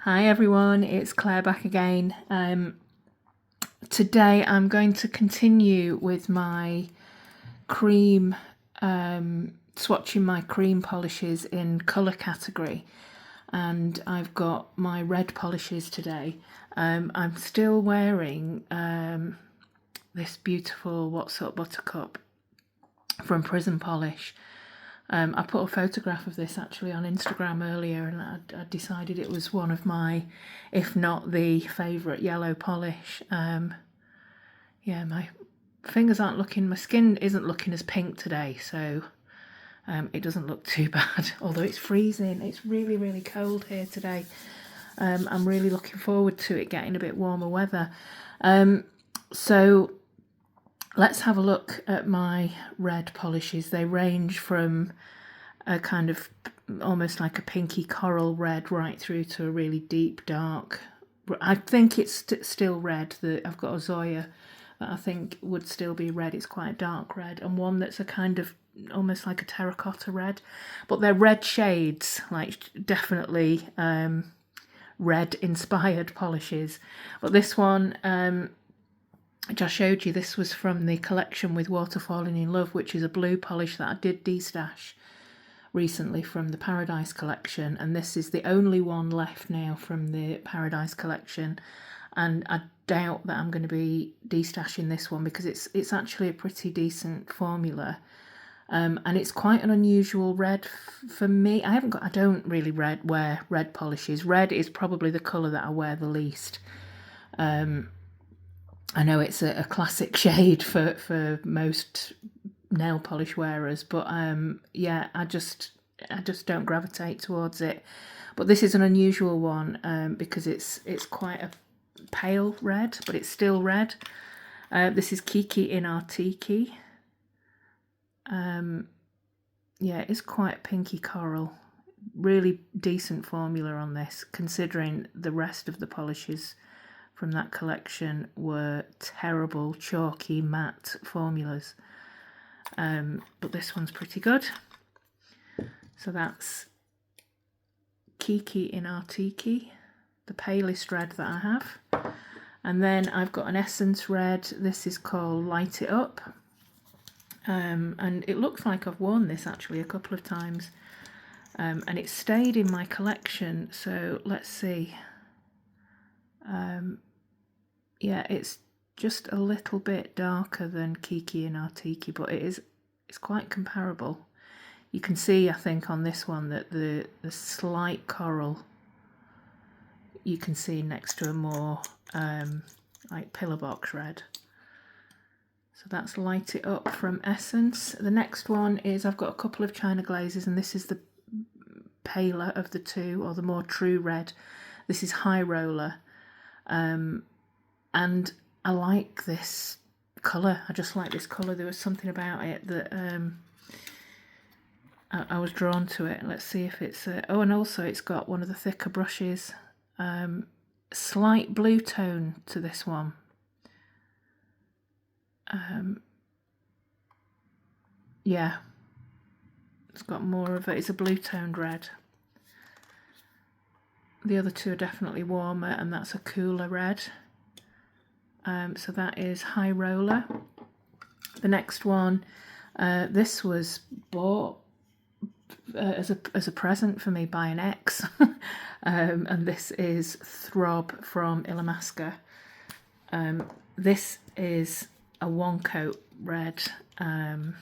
Hi everyone, it's Claire back again. Today I'm going to continue with my cream, swatching my cream polishes in colour category, and I've got my red polishes today. I'm still wearing this beautiful What's Up Buttercup from Prism Polish. I put a photograph of this actually on Instagram earlier, and I decided it was one of my, if not the favourite yellow polish. Yeah, my fingers aren't looking, my skin isn't looking as pink today, so it doesn't look too bad, although it's freezing. It's really, really cold here today. I'm really looking forward to it getting a bit warmer weather. So let's have a look at my red polishes. They range from a kind of almost like a pinky coral red right through to a really deep dark. I think it's still red. I've got a Zoya that I think would still be red. It's quite a dark red, and one that's a kind of almost like a terracotta red, but they're red shades, like definitely red inspired polishes. But this one, which I showed you, this was from the collection with Water Falling in Love, which is a blue polish that I did destash recently from the Paradise collection, and this is the only one left now from the Paradise collection, and I doubt that I'm going to be destashing this one because it's actually a pretty decent formula, and it's quite an unusual red for me. I don't really wear red polishes. Red is probably the colour that I wear the least. I know it's a classic shade for most nail polish wearers, but yeah, I just don't gravitate towards it. But this is an unusual one because it's quite a pale red, but it's still red. This is Kiki in Artiki. Yeah, it's quite pinky coral. Really decent formula on this, considering the rest of the polishes from that collection were terrible, chalky, matte formulas. But this one's pretty good. So that's Kiki in Artiki, the palest red that I have. And then I've got an Essence red. This is called Light It Up. And it looks like I've worn this actually a couple of times. And it stayed in my collection, so let's see. Yeah, it's just a little bit darker than Kiki and Artiki, but it's quite comparable. You can see, I think, on this one that the slight coral you can see next to a more like pillar box red. So that's Light It Up from Essence. The next one is, I've got a couple of China glazes, and this is the paler of the two, or the more true red. This is High Roller. And I like this colour. I just like this colour. There was something about it that I was drawn to it. Let's see if it's... oh, and also it's got one of the thicker brushes. Slight blue tone to this one. Yeah. It's got more of it. It's a blue toned red. The other two are definitely warmer, and that's a cooler red. So that is High Roller. The next one, this was bought as a present for me by an ex, and this is Throb from Illamasqua. This is a one coat red, and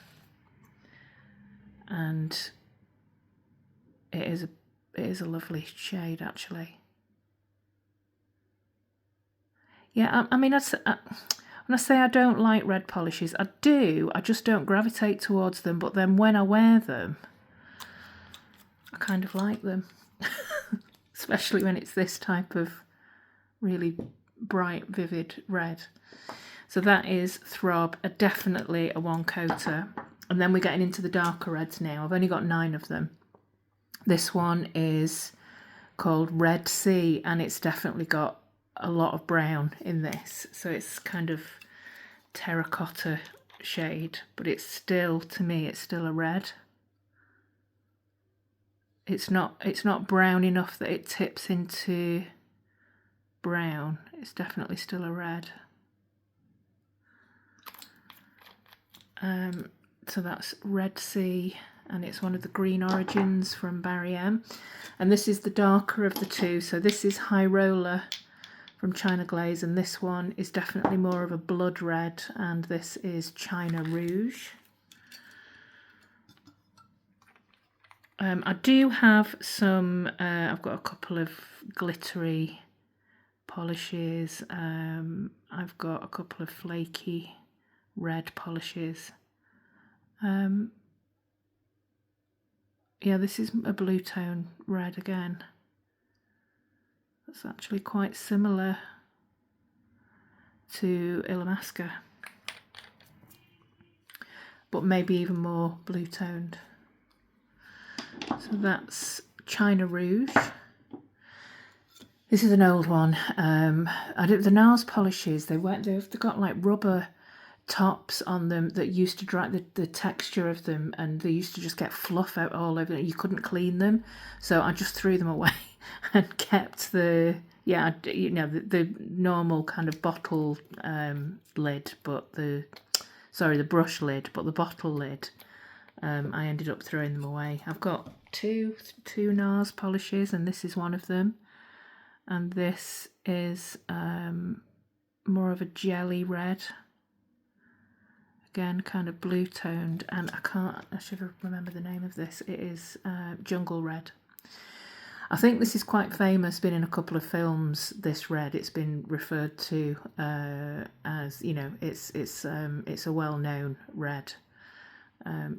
it is a lovely shade actually. Yeah, I mean, when I say I don't like red polishes, I do. I just don't gravitate towards them. But then when I wear them, I kind of like them. Especially when it's this type of really bright, vivid red. So that is Throb, definitely a one-coater. And then we're getting into the darker reds now. I've only got 9 of them. This one is called Red Sea, and it's definitely got a lot of brown in this, so it's kind of terracotta shade, but it's still, to me, it's still a red. it's not brown enough that it tips into brown. It's definitely still a red. So that's Red Sea, and it's one of the green origins from Barry M. And this is the darker of the two. So this is High Roller from China Glaze, and this one is definitely more of a blood red, and this is China Rouge. I do have some, I've got a couple of glittery polishes. I've got a couple of flaky red polishes. Yeah, this is a blue tone red again. That's actually quite similar to Illamasqua, but maybe even more blue toned. So that's China Rouge. This is an old one. The NARS polishes, they've got like rubber tops on them that used to dry the texture of them, and they used to just get fluff out all over it. You couldn't clean them, so I just threw them away and kept the the normal kind of bottle lid, but the brush lid, but the bottle lid, I ended up throwing them away. I've got two NARS polishes, and this is one of them, and this is more of a jelly red. Again, kind of blue toned, and I should remember the name of this. It is Jungle Red. I think this is quite famous, been in a couple of films, this red. It's been referred to as, you know, it's a well-known red.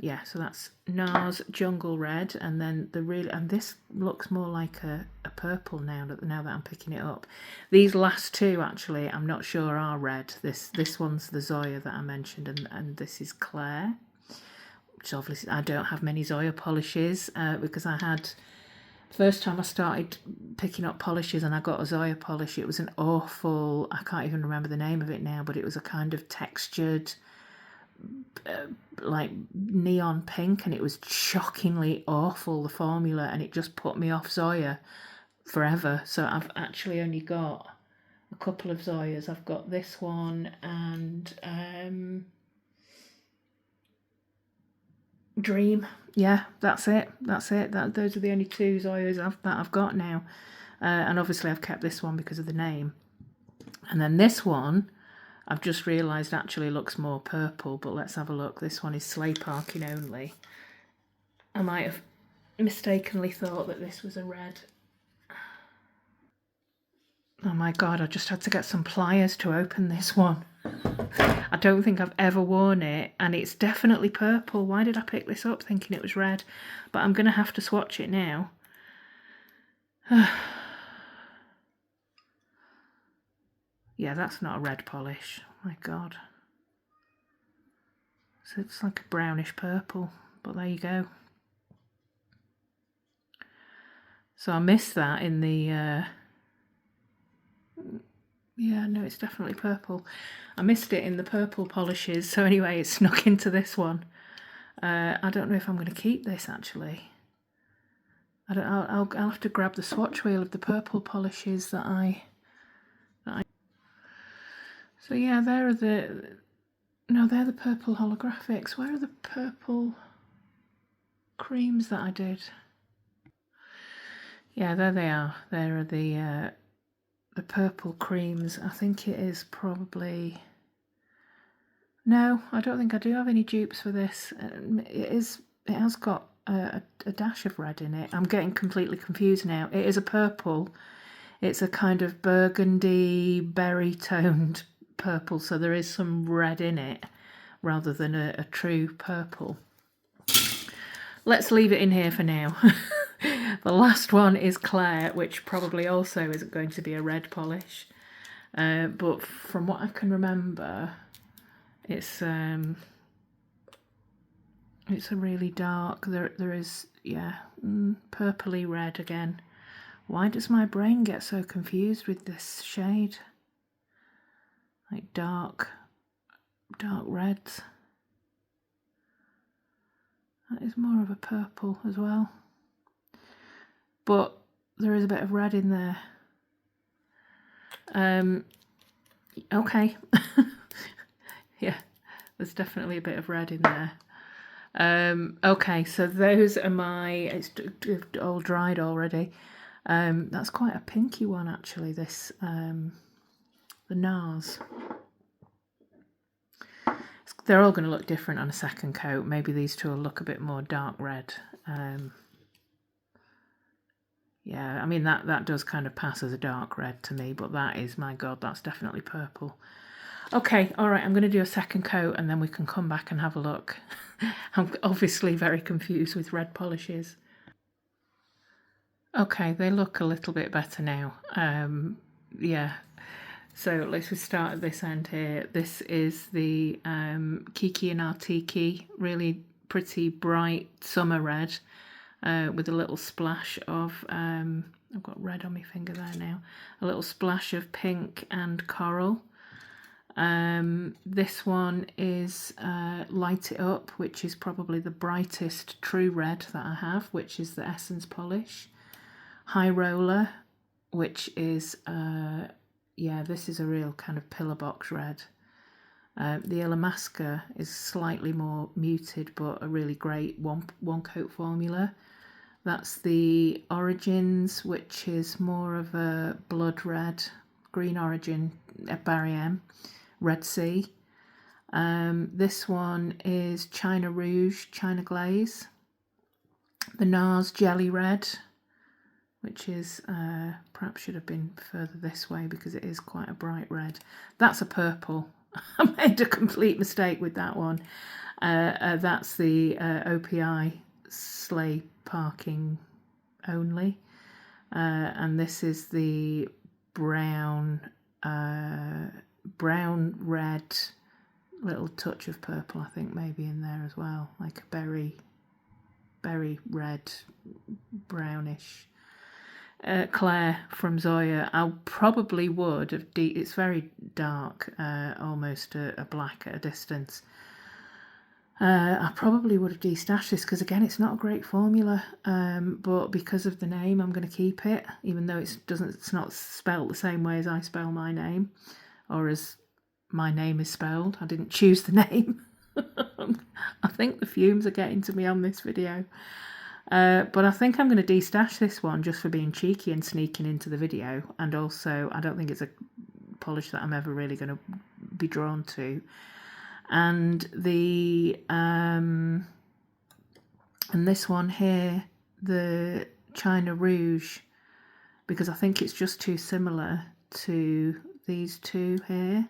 Yeah, so that's NARS Jungle Red, and then and this looks more like a purple now that I'm picking it up. These last two, actually, I'm not sure are red. This one's the Zoya that I mentioned, and this is Claire, which obviously I don't have many Zoya polishes because I had, first time I started picking up polishes and I got a Zoya polish, it was an awful, I can't even remember the name of it now, but it was a kind of textured like neon pink, and it was shockingly awful, the formula, and it just put me off Zoya forever. So I've actually only got a couple of Zoyas. I've got this one and Dream. Yeah, that's it. Those are the only two Zoyas that I've got now, and obviously I've kept this one because of the name. And then this one I've just realised actually looks more purple, but let's have a look. This one is sleigh parking only. I might have mistakenly thought that this was a red. Oh my god, I just had to get some pliers to open this one. I don't think I've ever worn it, and it's definitely purple. Why did I pick this up thinking it was red? But I'm going to have to swatch it now. Yeah, that's not a red polish. My god. So it's like a brownish purple, but there you go. So I missed that in the... yeah, no, it's definitely purple. I missed it in the purple polishes, so anyway, it snuck into this one. I don't know if I'm going to keep this, actually. I'll have to grab the swatch wheel of the purple polishes that I... So yeah, they're the purple holographics. Where are the purple creams that I did? Yeah, there they are. There are the purple creams. I think it is probably... No, I don't think I do have any dupes for this. It has got a dash of red in it. I'm getting completely confused now. It is a purple. It's a kind of burgundy, berry-toned purple, so there is some red in it rather than a true purple. Let's leave it in here for now. The last one is Claire, which probably also isn't going to be a red polish. But from what I can remember, it's a really dark, there is, yeah, purpley red again. Why does my brain get so confused with this shade? Like dark reds. That is more of a purple as well. but there is a bit of red in there. Okay. Yeah, there's definitely a bit of red in there. Okay, so those are my, it's all dried already. That's quite a pinky one actually, this, the NARS. They're all going to look different on a second coat. Maybe these two will look a bit more dark red. Yeah, I mean, that does kind of pass as a dark red to me, but that is, my God, that's definitely purple. Okay, all right, I'm going to do a second coat and then we can come back and have a look. I'm obviously very confused with red polishes. Okay, they look a little bit better now. Yeah, so let's just start at this end here. This is the Kiki and Artiki, really pretty bright summer red with a little splash of, I've got red on my finger there now, a little splash of pink and coral. This one is Light It Up, which is probably the brightest true red that I have, which is the Essence Polish. High Roller, which is, yeah, this is a real kind of pillar box red. The Illamasqua is slightly more muted, but a really great one coat formula. That's the Origins, which is more of a blood red, green origin, Barry M, Red Sea. This one is China Rouge, China Glaze. The NARS Jelly Red, which is, perhaps should have been further this way because it is quite a bright red. That's a purple. I made a complete mistake with that one. That's the OPI sleigh parking only. And this is the brown, brown red, little touch of purple, I think maybe in there as well, like a berry red, brownish. Claire from Zoya, I probably would have, it's very dark, almost a black at a distance. I probably would have destashed this because again it's not a great formula, but because of the name I'm going to keep it, even though it's not spelled the same way as I spell my name, or as my name is spelled. I didn't choose the name. I think the fumes are getting to me on this video. But I think I'm going to destash this one just for being cheeky and sneaking into the video, and also I don't think it's a polish that I'm ever really going to be drawn to. And the and this one here, the China Rouge, because I think it's just too similar to these two here.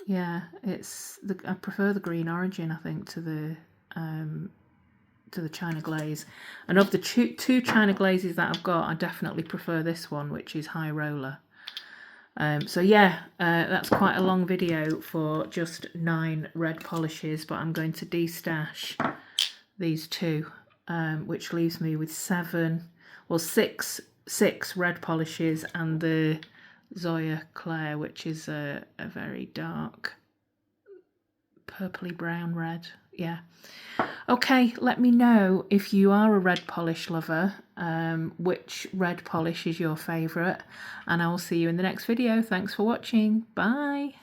Yeah, I prefer the green origin, I think, to the China Glaze. And of the two China Glazes that I've got, I definitely prefer this one, which is High Roller. So yeah, that's quite a long video for just 9 red polishes, but I'm going to destash these two, which leaves me with 6 red polishes and the Zoya Claire, which is a very dark purpley brown red. Yeah. Okay, let me know if you are a red polish lover, which red polish is your favourite, and I will see you in the next video. Thanks for watching. Bye.